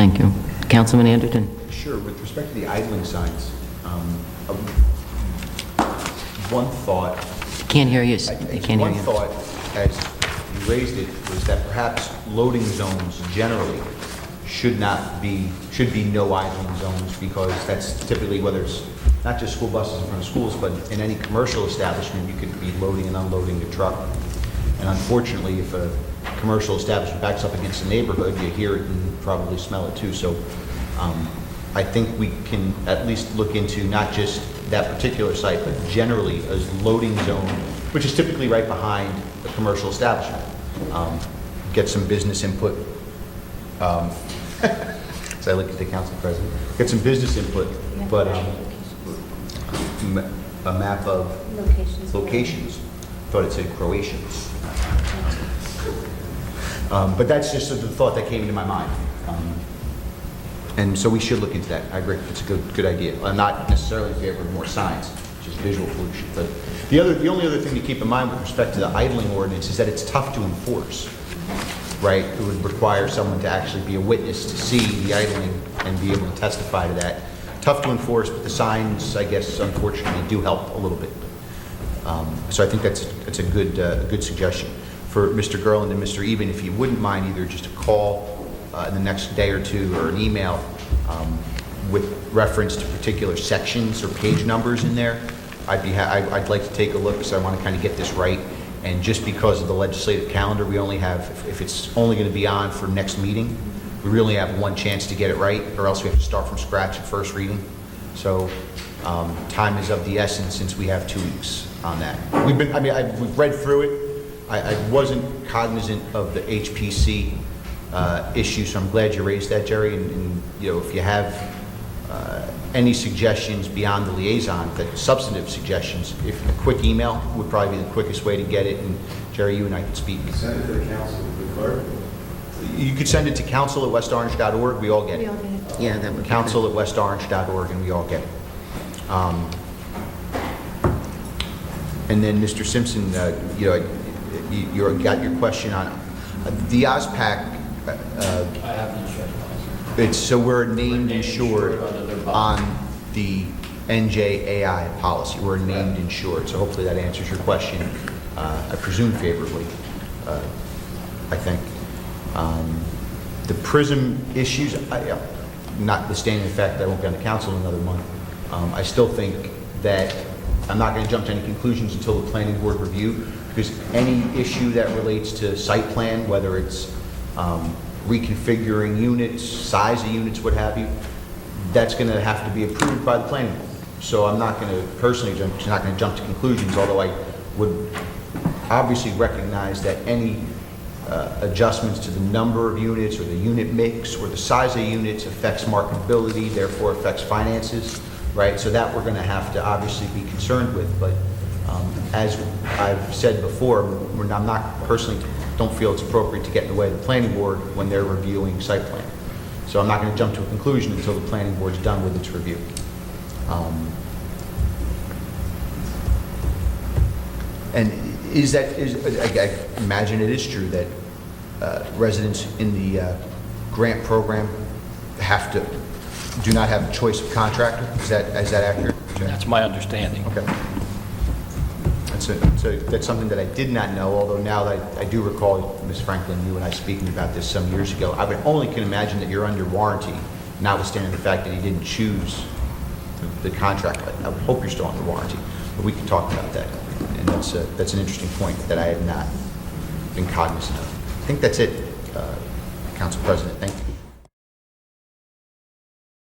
Thank you. Councilman Anderton? Sure. With respect to the idling signs, one thought, Can't hear you. I can't hear one you. thought as you raised it was that perhaps loading zones generally should be no idling zones, because that's typically, whether it's not just school buses in front of schools, but in any commercial establishment, you could be loading and unloading a truck. And unfortunately, if a commercial establishment backs up against a neighborhood, you hear it and probably smell it too. So I think we can at least look into not just that particular site, but generally a loading zone, which is typically right behind a commercial establishment. Get some business input. So I look at the council president. Get some business input, but a map of locations. Thought it said Croatians. But that's just the thought that came into my mind. And so we should look into that. I agree. It's a good idea. I'm not necessarily in favor of more signs, just visual pollution. But the only other thing to keep in mind with respect to the idling ordinance is that it's tough to enforce, right? It would require someone to actually be a witness to see the idling and be able to testify to that. Tough to enforce, but the signs, I guess, unfortunately, do help a little bit. So I think that's a good suggestion. For Mr. Gerland and Mr. Eben, if you wouldn't mind either just a call in the next day or two, or an email with reference to particular sections or page numbers in there, I'd like to take a look, because I want to kind of get this right. And just because of the legislative calendar, we only have, if it's only going to be on for next meeting, we really have one chance to get it right, or else we have to start from scratch at first reading. So time is of the essence, since we have 2 weeks on that. We've read through it. I wasn't cognizant of the HPC issue, so I'm glad you raised that, Jerry. And if you have any suggestions beyond the liaison, that substantive suggestions, if a quick email would probably be the quickest way to get it. And Jerry, you and I could speak. Send it to the council, the clerk. You could send it to council@westorange.org. We all get it. Yeah, that would be council@westorange.org, and we all get it. And then, Mr. Simpson, you got your question on the OSPAC. I have the insurance. So we're named insured on the NJAI policy. We're named insured. So hopefully that answers your question. I presume favorably. I think the Prism issues, notwithstanding the fact that I won't be on the council in another month, I still think that I'm not going to jump to any conclusions until the planning board review, because any issue that relates to site plan, whether it's reconfiguring units, size of units, what have you, that's going to have to be approved by the planning board. So I'm not going to personally jump to conclusions, although I would obviously recognize that any adjustments to the number of units or the unit mix or the size of units affects marketability, therefore affects finances, right? So that we're going to have to obviously be concerned with. But as I've said before, I'm not personally don't feel it's appropriate to get in the way of the planning board when they're reviewing site plan. So I'm not going to jump to a conclusion until the planning board's done with its review. And I imagine it is true that residents in the grant program do not have a choice of contractor. Is that accurate? That's my understanding. Okay. That's something that I did not know, although now that I do recall, Ms. Franklin, you and I speaking about this some years ago. I would only can imagine that you're under warranty, notwithstanding the fact that you didn't choose the contract. I would hope you're still under warranty, but we can talk about that. And that's an interesting point that I had not been cognizant of. I think that's it, Council President. Thank you.